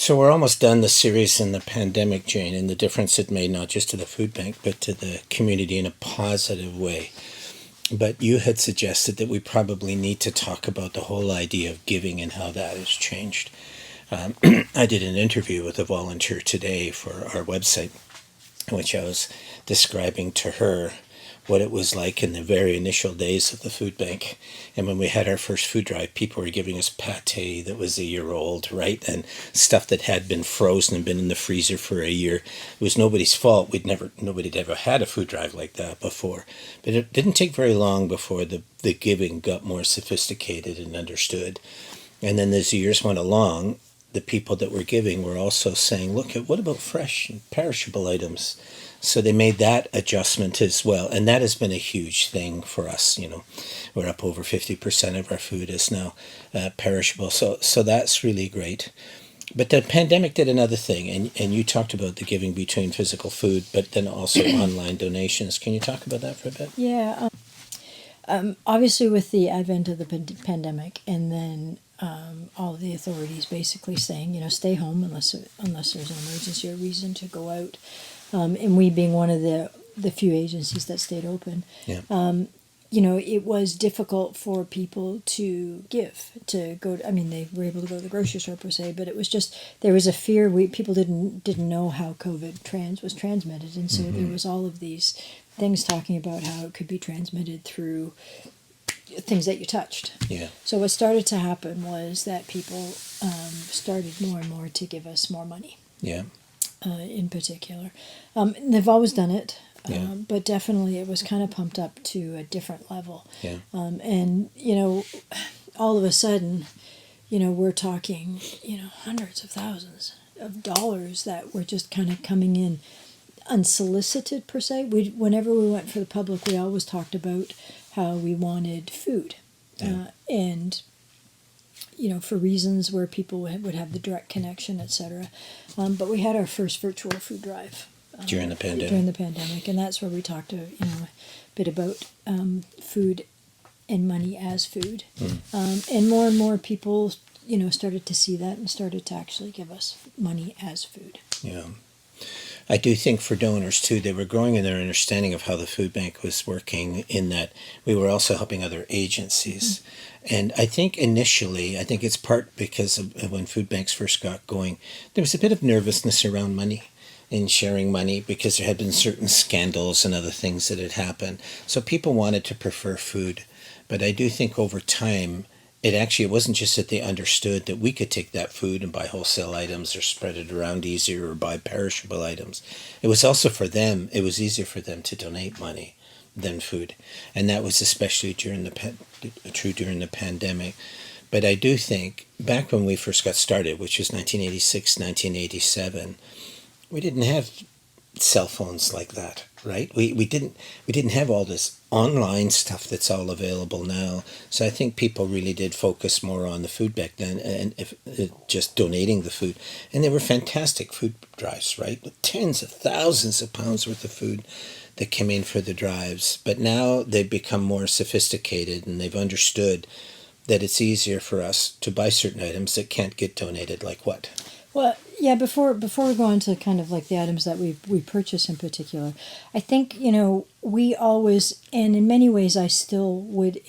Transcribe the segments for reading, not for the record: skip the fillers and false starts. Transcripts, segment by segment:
So we're almost done the series in the pandemic, Jane, and the difference it made not just to the food bank, but to the community in a positive way. But you had suggested that we probably need to talk about the whole idea of giving and how that has changed. I did an interview with a volunteer today for our website, in which I was describing to her what it was like in the very initial days of the food bank. And when we had our first food drive, people were giving us pate that was a year old, right? And stuff that had been frozen and been in the freezer for a year. It was nobody's fault. Nobody'd ever had a food drive like that before. But it didn't take very long before the giving got more sophisticated and understood. And then as the years went along, the people that were giving were also saying, look, what about fresh and perishable items? So they made that adjustment as well. And that has been a huge thing for us. We're up over 50% of our food is now perishable. So that's really great. But the pandemic did another thing. And you talked about the giving between physical food, but then also online donations. Can you talk about that for a bit? Yeah. Obviously, with the advent of the pandemic, and then all of the authorities basically saying, stay home unless there's an emergency or reason to go out, and we being one of the few agencies that stayed open. Yeah. It was difficult for people to go. They were able to go to the grocery store per se, but it was just there was a fear. People didn't know how COVID was transmitted, and so there was all of these things talking about how it could be transmitted through things that you touched. Yeah. So what started to happen was that people started more and more to give us more money. Yeah. In particular, they've always done it. Yeah. But definitely it was kind of pumped up to a different level. Yeah. And, all of a sudden, we're talking, hundreds of thousands of dollars that were just kind of coming in unsolicited per se. Whenever we went for the public, we always talked about how we wanted food. Yeah. And for reasons where people would have the direct connection, etc. But we had our first virtual food drive. During the pandemic, and that's where we talked a bit about food and money as food, and more people started to see that and started to actually give us money as food. Yeah, I do think for donors too, they were growing in their understanding of how the food bank was working. In that we were also helping other agencies, and I think initially, it's part because of when food banks first got going, there was a bit of nervousness around money. In sharing money because there had been certain scandals and other things that had happened. So people wanted to prefer food. But I do think over time, it wasn't just that they understood that we could take that food and buy wholesale items or spread it around easier or buy perishable items. It was also for them, it was easier for them to donate money than food. And that was especially true during the pandemic. But I do think back when we first got started, which was 1986, 1987, we didn't have cell phones like that, right? We didn't have all this online stuff that's all available now. So I think people really did focus more on the food back then and just donating the food. And they were fantastic food drives, right? With tens of thousands of pounds worth of food that came in for the drives. But now they've become more sophisticated and they've understood that it's easier for us to buy certain items that can't get donated, like what? Well, yeah, before we go on to kind of like the items that we purchase in particular, I think, we always, and in many ways I still would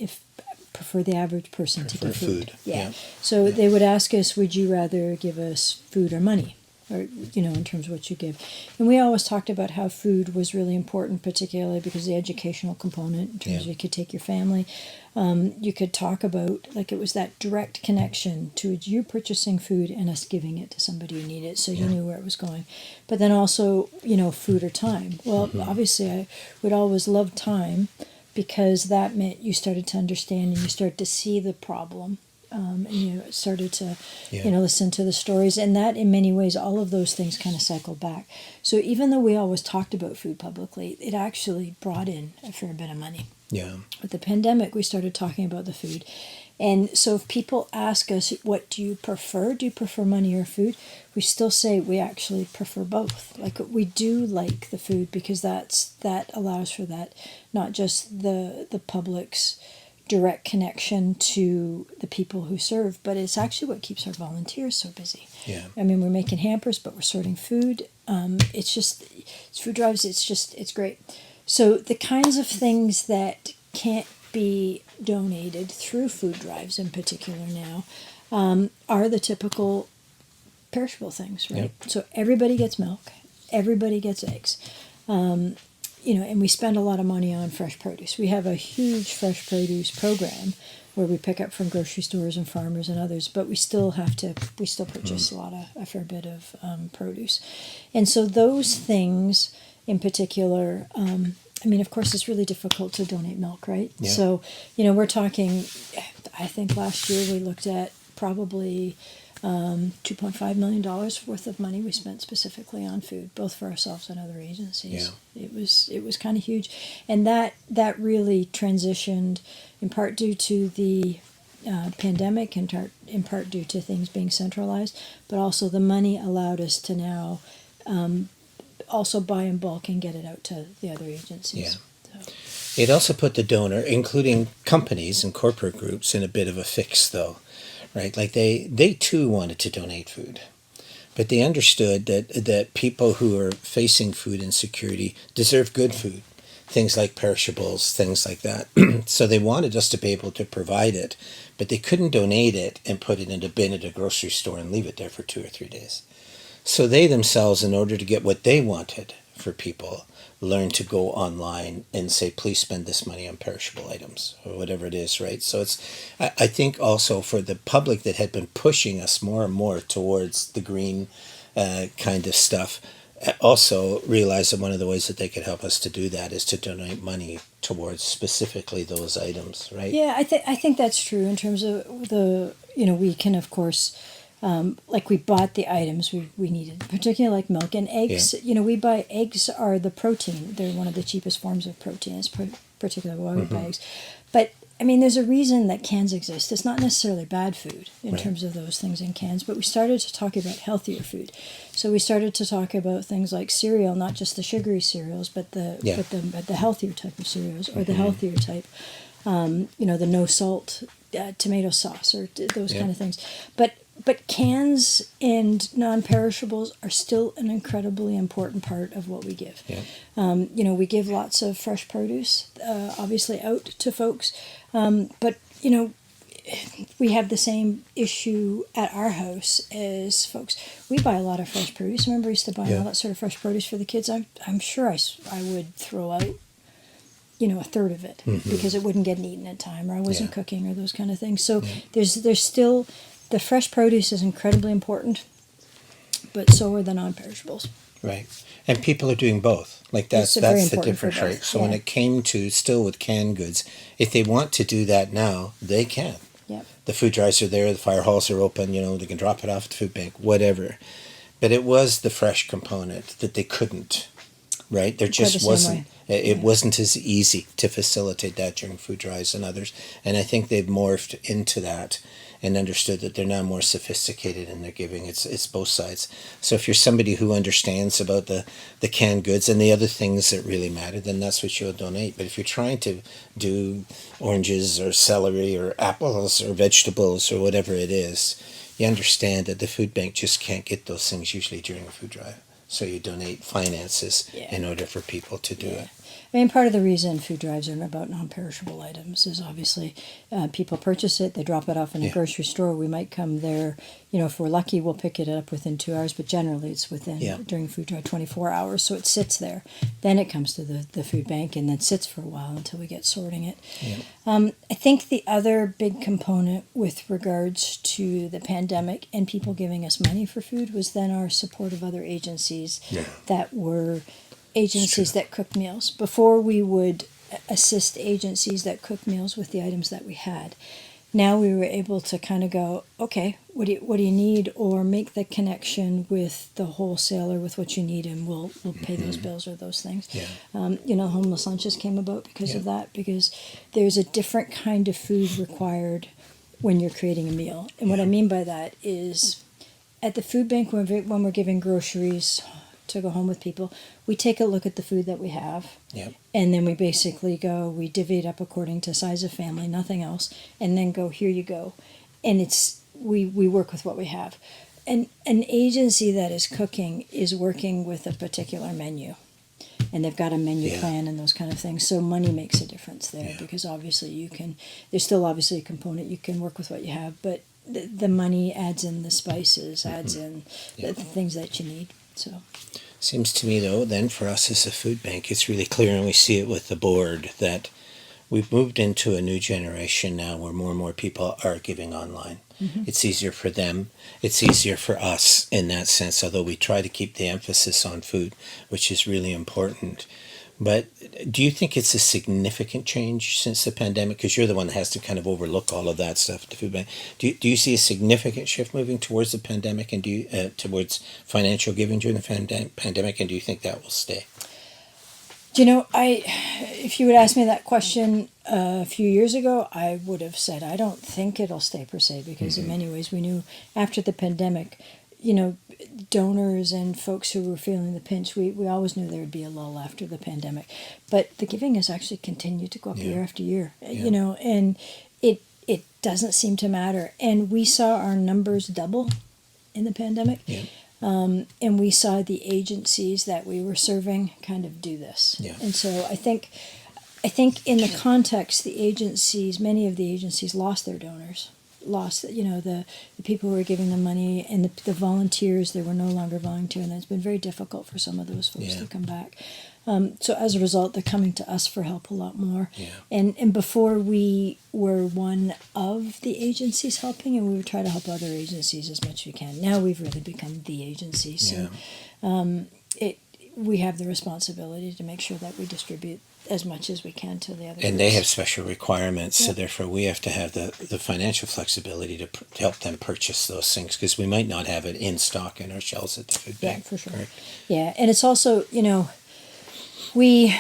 prefer the average person to give food. Yeah. So they would ask us, would you rather give us food or money? Or, in terms of what you give. And we always talked about how food was really important, particularly because of the educational component, in terms of you could take your family. You could talk about, like, it was that direct connection to you purchasing food and us giving it to somebody who needed it, so you knew where it was going. But then also, food or time. Well, obviously, I would always love time because that meant you started to understand and you started to see the problem. And you started to, listen to the stories. And that, in many ways, all of those things kind of cycled back. So even though we always talked about food publicly, it actually brought in a fair bit of money. Yeah. With the pandemic, we started talking about the food. And so if people ask us, what do you prefer? Do you prefer money or food? We still say we actually prefer both. Like, we do like the food because that allows for that, not just the public's direct connection to the people who serve, but it's actually what keeps our volunteers so busy. Yeah. I mean, we're making hampers, but we're sorting food. It's food drives. It's great. So the kinds of things that can't be donated through food drives in particular now are the typical perishable things, right? Yep. So everybody gets milk, everybody gets eggs. And we spend a lot of money on fresh produce. We have a huge fresh produce program where we pick up from grocery stores and farmers and others, but we still purchase a fair bit of produce. And so those things in particular, of course, it's really difficult to donate milk, right? Yeah. So, we're talking, I think last year we looked at probably $2.5 million worth of money we spent specifically on food, both for ourselves and other agencies. Yeah. It was kind of huge, and that really transitioned in part due to the pandemic, and in part due to things being centralized, but also the money allowed us to now also buy in bulk and get it out to the other agencies. Yeah. So. It also put the donor, including companies and corporate groups, in a bit of a fix, though. Right, like they too wanted to donate food, but they understood that people who are facing food insecurity deserve good food, things like perishables, things like that. So they wanted us to be able to provide it, but they couldn't donate it and put it in a bin at a grocery store and leave it there for 2 or 3 days. So they themselves, in order to get what they wanted for people, learn to go online and say, please spend this money on perishable items or whatever it is, right? So I think also for the public that had been pushing us more and more towards the green kind of stuff, also realized that one of the ways that they could help us to do that is to donate money towards specifically those items, right? Yeah, I think that's true in terms of we can, of course, we bought the items we needed, particularly like milk and eggs. Yeah. We buy eggs are the protein. They're one of the cheapest forms of protein. It's particularly why we buy eggs. But there's a reason that cans exist. It's not necessarily bad food in terms of those things in cans, but we started to talk about healthier food. So we started to talk about things like cereal, not just the sugary cereals, but the healthier type of cereals, or the healthier type, the no salt tomato sauce, or those kind of things. But cans and non-perishables are still an incredibly important part of what we give. Yeah. We give lots of fresh produce, obviously, out to folks. But we have the same issue at our house as folks. We buy a lot of fresh produce. Remember, we used to buy all that sort of fresh produce for the kids. I'm sure I would throw out, a third of it because it wouldn't get eaten in time, or I wasn't cooking, or those kind of things. So there's still... The fresh produce is incredibly important, but so are the non-perishables. Right. And people are doing both. Like that's the difference, right? So when it came to still with canned goods, if they want to do that now, they can. Yep. The food drives are there, the fire halls are open, they can drop it off at the food bank, whatever. But it was the fresh component that they couldn't, right? There just wasn't. It wasn't as easy to facilitate that during food drives and others. And I think they've morphed into that and understood that they're now more sophisticated in their giving. It's both sides. So if you're somebody who understands about the canned goods and the other things that really matter, then that's what you'll donate. But if you're trying to do oranges or celery or apples or vegetables or whatever it is, you understand that the food bank just can't get those things usually during a food drive. So you donate finances in order for people to do it. Part of the reason food drives are about non-perishable items is obviously people purchase it, they drop it off in a grocery store. We might come there, if we're lucky, we'll pick it up within 2 hours, but generally it's within, during food drive, 24 hours. So it sits there. Then it comes to the food bank and then sits for a while until we get sorting it. Yeah. I think the other big component with regards to the pandemic and people giving us money for food was then our support of other agencies that were agencies that cook meals. Before, we would assist agencies that cook meals with the items that we had. Now we were able to kind of go, okay, what do you need, or make the connection with the wholesaler with what you need, and we'll pay those bills or those things. Yeah. Homeless lunches came about because of that, because there's a different kind of food required when you're creating a meal. And what I mean by that is, at the food bank, when we're giving groceries, to go home with people, we take a look at the food that we have. Yep. And then we basically we divvy it up according to size of family, nothing else, and then go, here you go. And we work with what we have. And an agency that is cooking is working with a particular menu. And they've got a menu plan and those kind of things. So money makes a difference there because obviously there's still obviously a component, you can work with what you have, but the money adds in the spices, adds in the things that you need. So Seems to me, though, then for us as a food bank, it's really clear, and we see it with the board, that we've moved into a new generation now where more and more people are giving online. It's easier for them. It's easier for us in that sense, although we try to keep the emphasis on food, which is really important. But do you think it's a significant change since the pandemic? Because you're the one that has to kind of overlook all of that stuff at the food bank. Do you see a significant shift moving towards the pandemic and towards financial giving during the pandemic? And do you think that will stay? Do you know, if you would ask me that question a few years ago, I would have said I don't think it'll stay per se, because in many ways we knew after the pandemic, donors and folks who were feeling the pinch, we always knew there would be a lull after the pandemic. But the giving has actually continued to go up year after year, and it doesn't seem to matter. And we saw our numbers double in the pandemic. Yeah. And we saw the agencies that we were serving kind of do this. Yeah. And so I think in the context, many of the agencies lost their donors, lost, the people who were giving them money, and the volunteers, they were no longer volunteering. That's been very difficult for some of those folks to come back. So as a result, they're coming to us for help a lot more. Yeah. And before we were one of the agencies helping, and we would try to help other agencies as much as we can. Now we've really become the agency. So we have the responsibility to make sure that we distribute as much as we can to the other And they groups. have special requirements, so therefore we have to have the financial flexibility to help them purchase those things, because we might not have it in stock in our shelves at the food bank. Yeah, for sure. Correct? Yeah, and it's also, we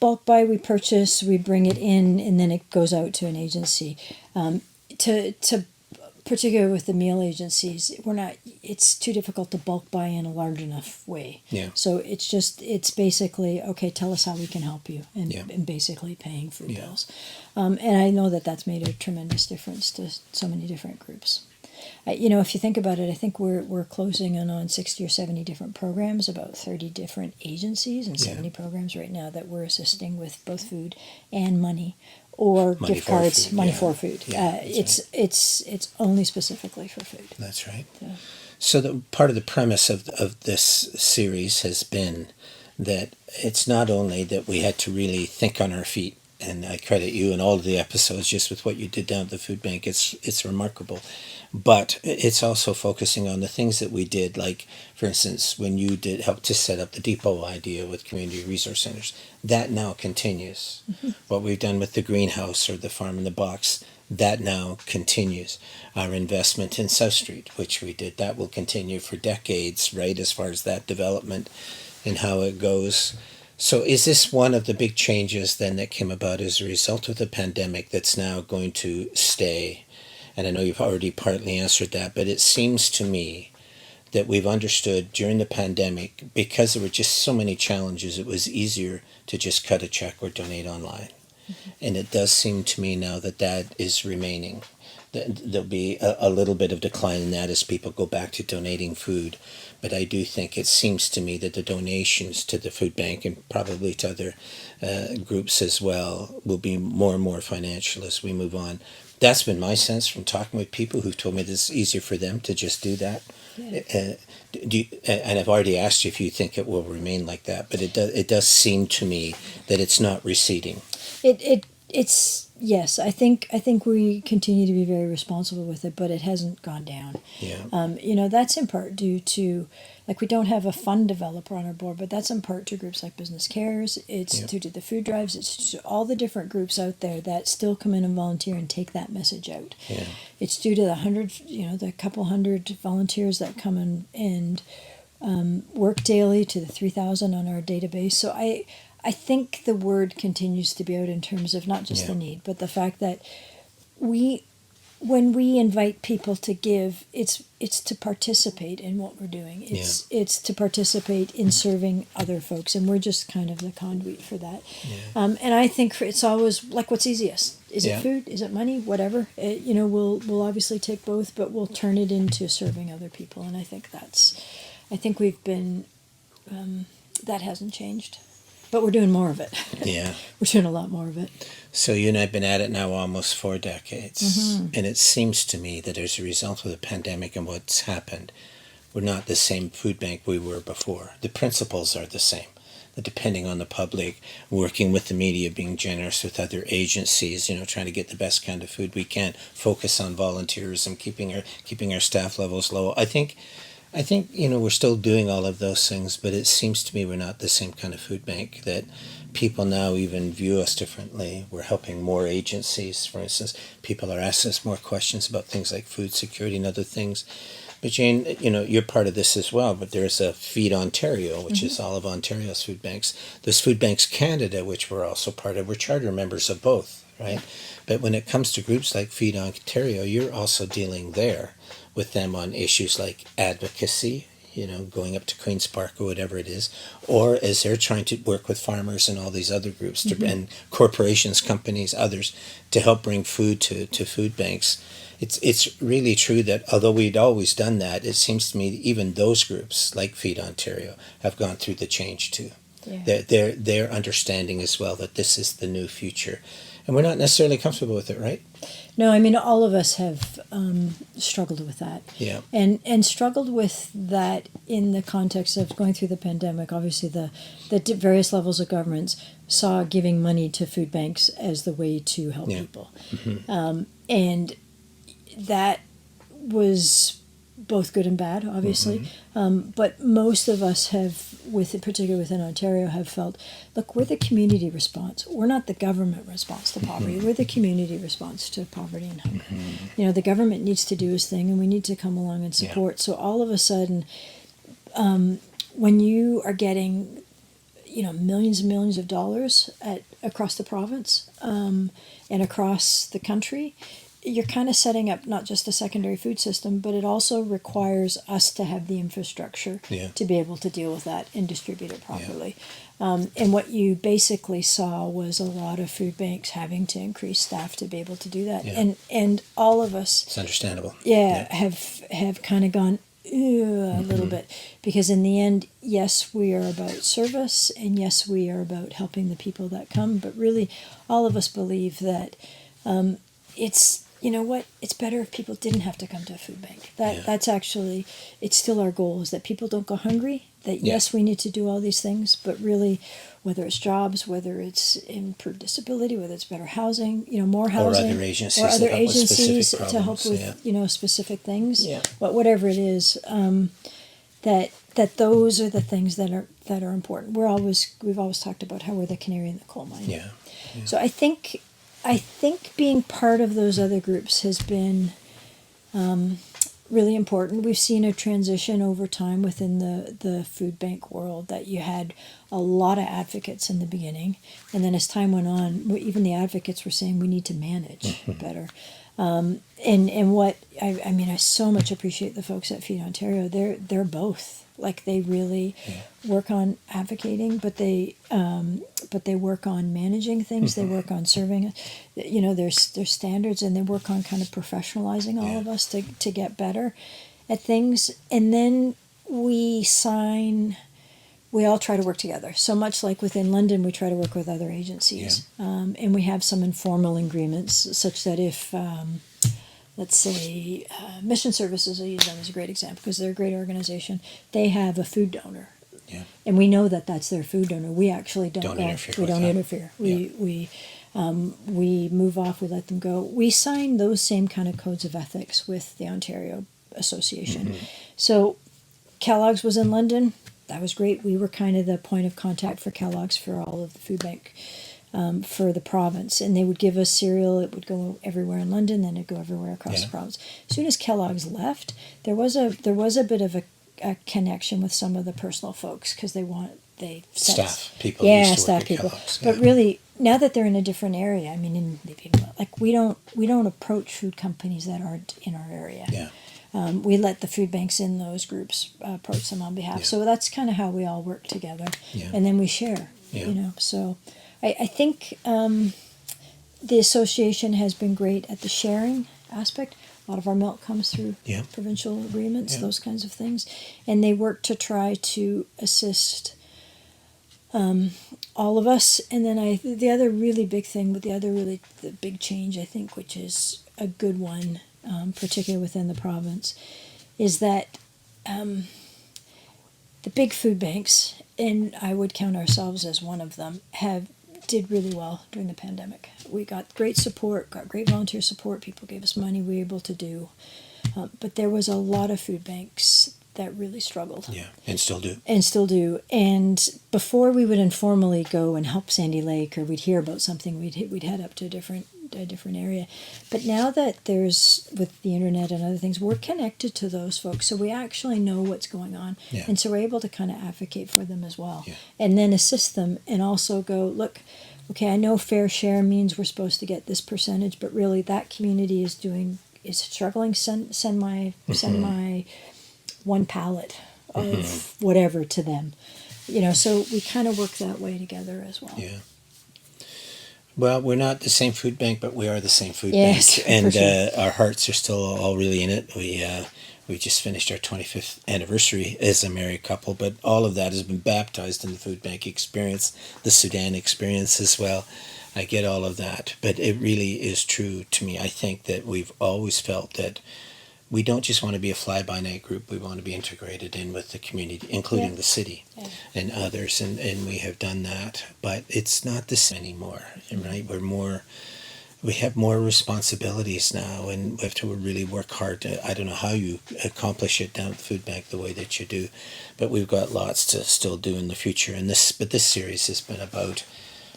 bulk buy, we purchase, we bring it in, and then it goes out to an agency. To particularly with the meal agencies, it's too difficult to bulk buy in a large enough way. Yeah. So it's basically, okay, tell us how we can help you, and basically paying food bills. And I know that's made a tremendous difference to so many different groups. If you think about it, I think we're closing in on 60 or 70 different programs, about 30 different agencies, and 70 programs right now that we're assisting with both food and money, or Money gift for cards, food, money yeah. for food. Yeah, It's only specifically for food. That's right. Yeah. So the part of the premise of this series has been that it's not only that we had to really think on our feet, and I credit you in all of the episodes just with what you did down at the food bank. It's remarkable. But it's also focusing on the things that we did, like, for instance, when you did help to set up the depot idea with community resource centers, that now continues. What we've done with the greenhouse or the farm in the box, that now continues. Our investment in South Street, which we did, that will continue for decades, right, as far as that development and how it goes. So is this one of the big changes then that came about as a result of the pandemic that's now going to stay? And I know you've already partly answered that, but it seems to me that we've understood during the pandemic, because there were just so many challenges, it was easier to just cut a check or donate online. And it does seem to me now that is remaining. There'll be a little bit of decline in that as people go back to donating food. But I do think it seems to me that the donations to the food bank, and probably to other groups as well, will be more and more financial as we move on. That's been my sense from talking with people who've told me that it's easier for them to just do that. Yeah. And I've already asked you if you think it will remain like that, but it does seem to me that it's not receding. It's yes. I think we continue to be very responsible with it, but it hasn't gone down. Yeah. That's in part due to, like, we don't have a fund developer on our board, but that's in part to groups like Business Cares. It's due to the food drives. It's to all the different groups out there that still come in and volunteer and take that message out. Yeah. It's due to the couple hundred volunteers that come in and work daily, to the 3,000 on our database. So I think the word continues to be out in terms of not just the need, but the fact that we when we invite people to give, it's to participate in what we're doing. It's to participate in serving other folks, and we're just kind of the conduit for that. And I think it's always like, what's easiest? Is it food? Is it money? Whatever. We'll obviously take both, but we'll turn it into serving other people. And I think we've been that hasn't changed, but we're doing more of it. Yeah. We're doing a lot more of it. So you and I have been at it now almost 4 decades, Mm-hmm. and it seems to me that as a result of the pandemic and what's happened, we're not the same food bank we were before. The principles are the same. Depending on the public, working with the media, being generous with other agencies, trying to get the best kind of food we can, focus on volunteerism, keeping our staff levels low. I think we're still doing all of those things, but it seems to me we're not the same kind of food bank, that people now even view us differently. We're helping more agencies, for instance. People are asking us more questions about things like food security and other things. But Jane, you're part of this as well, but there's a Feed Ontario, which is all of Ontario's food banks. There's Food Banks Canada, which we're also part of. We're charter members of both, right? But when it comes to groups like Feed Ontario, you're also dealing there with them on issues like advocacy, going up to Queen's Park or whatever it is, or as they're trying to work with farmers and all these other groups and corporations, companies, others, to help bring food to food banks. It's really true that although we'd always done that, it seems to me even those groups like Feed Ontario have gone through the change too. Yeah. They're understanding as well that this is the new future. And we're not necessarily comfortable with it, right? No, I mean, all of us have struggled with that. Yeah. And struggled with that in the context of going through the pandemic. Obviously, the various levels of governments saw giving money to food banks as the way to help people. Mm-hmm. And that was both good and bad, obviously. But most of us have, particularly within Ontario, have felt, look, we're the community response. We're not the government response to poverty. We're the community response to poverty and hunger. The government needs to do its thing, and we need to come along and support. So all of a sudden, when you are getting, millions and millions of dollars across the province and across the country, you're kind of setting up not just a secondary food system, but it also requires us to have the infrastructure to be able to deal with that and distribute it properly. And what you basically saw was a lot of food banks having to increase staff to be able to do that. And all of us, it's understandable. Have kind of gone a little bit, because in the end, yes, we are about service, and yes, we are about helping the people that come, but really all of us believe that it's better if people didn't have to come to a food bank. That's actually, it's still our goal, is that people don't go hungry, that yes, we need to do all these things, but really, whether it's jobs, whether it's improved disability, whether it's better housing, more housing, or other agencies to help with specific things, Yeah. but whatever it is, that those are the things that are important. We've always talked about how we're the canary in the coal mine. Yeah. So I think being part of those other groups has been really important. We've seen a transition over time within the food bank world, that you had a lot of advocates in the beginning, and then as time went on, even the advocates were saying we need to manage better. And what I so much appreciate the folks at Feed Ontario. They're both. Like, they really work on advocating, but they work on managing things. They work on serving. There's standards, and they work on kind of professionalizing all of us to get better at things. And then we all try to work together. So much like within London, we try to work with other agencies, and we have some informal agreements, such that if let's say Mission Services, I use them as a great example because they're a great organization. They have a food donor, and we know that that's their food donor. We actually don't interfere. We don't interfere. We move off. We let them go. We sign those same kind of codes of ethics with the Ontario Association. So Kellogg's was in London. That was great. We were kind of the point of contact for Kellogg's for all of the food bank. For the province, and they would give us cereal. It would go everywhere in London, then it'd go everywhere across the province. As soon as Kellogg's left, there was a bit of a connection with some of the personal folks, because staff people. Staff people. But really, now that they're in a different area, they've been like we don't approach food companies that aren't in our area. Yeah. We let the food banks in those groups approach them on behalf. Yeah. So that's kind of how we all work together, Yeah. and then we share. Yeah. You know, so I think the association has been great at the sharing aspect. A lot of our milk comes through Yeah. provincial agreements, Yeah. those kinds of things, and they work to try to assist all of us. And then the other really big thing, but the big change I think, which is a good one, particularly within the province, is that the big food banks, and I would count ourselves as one of them, did really well during the pandemic. We got great support, got great volunteer support. People gave us money. We were able to do, but there was a lot of food banks that really struggled. Yeah. And still do. And still do. And before we would informally go and help Sandy Lake, or we'd hear about something, we'd head up to a different area. But now that there's, with the internet and other things, we're connected to those folks, so we actually know what's going on. Yeah. And so we're able to kind of advocate for them as well. Yeah. And then assist them, and also go, look, okay, I know fair share means we're supposed to get this percentage, but really that community is struggling. Send my one pallet of whatever to them. You know, so we kind of work that way together as well. Yeah. Well, we're not the same food bank, but we are the same food Yes, bank, and for sure. our hearts are still all really in it. We just finished our 25th anniversary as a married couple, but all of that has been baptized in the food bank experience, the Sudan experience as well. I get all of that, but it really is true to me. I think that we've always felt that we don't just want to be a fly-by-night group. We want to be integrated in with the community, including Yeah. the city Yeah. and others, and we have done that. But it's not the same anymore, right? We have more responsibilities now, and we have to really work hard. I don't know how you accomplish it down at the food bank the way that you do, but we've got lots to still do in the future. But this series has been about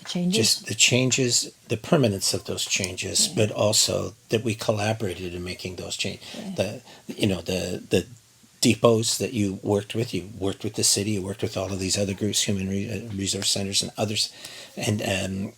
Changes. just the changes, the permanence of those changes, Yeah. but also that we collaborated in making those changes. Yeah. The depots that you worked with the city, you worked with all of these other groups, human resource centers and others, and then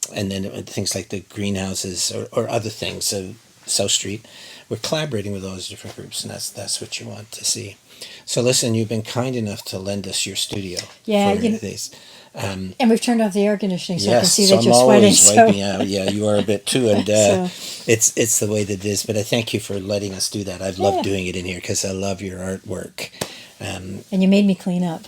things like the greenhouses or other things, so South Street. We're collaborating with all those different groups, and that's what you want to see. So listen, you've been kind enough to lend us your studio Yeah, for these. And we've turned off the air conditioning, so I can Yes, see so that I'm you're sweating. always So wiping out. Yeah, you are a bit too, and So- it's the way that it is. But I thank you for letting us do that. I've loved Yeah. doing it in here because I love your artwork. and you made me clean up.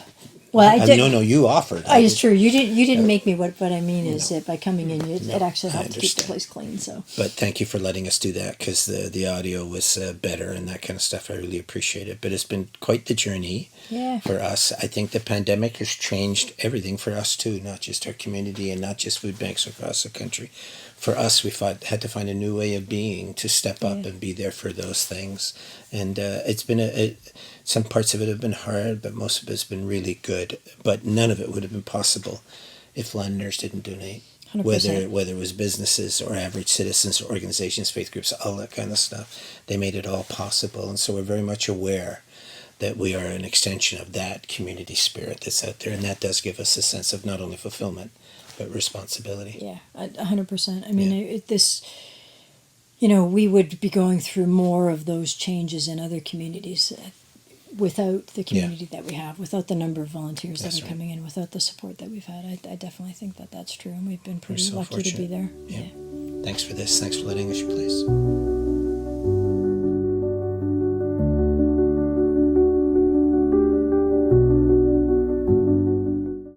Well, I did. No, you offered. It's true. You didn't make me. What I mean is that by coming in, it actually I helped to keep the understand. place clean. So But thank you for letting us do that because the audio was better and that kind of stuff. I really appreciate it. But it's been quite the journey yeah, for us. I think the pandemic has changed everything for us too, not just our community and not just food banks across the country. For us, we had to find a new way of being to step up Yeah. and be there for those things. And it's been some parts of it have been hard, but most of it's been really good. But none of it would have been possible if Londoners didn't donate. 100%. Whether it was businesses or average citizens or organizations, faith groups, all that kind of stuff, they made it all possible. And so we're very much aware that we are an extension of that community spirit that's out there, and that does give us a sense of not only fulfillment but responsibility. yeah, 100%. I mean, we would be going through more of those changes in other communities without the community that we have, without the number of volunteers That's that are right. coming in, without the support that we've had. I definitely think that that's true, and we've been pretty so lucky to be fortunate. there. Yeah. Thanks for this. Thanks for letting us your place.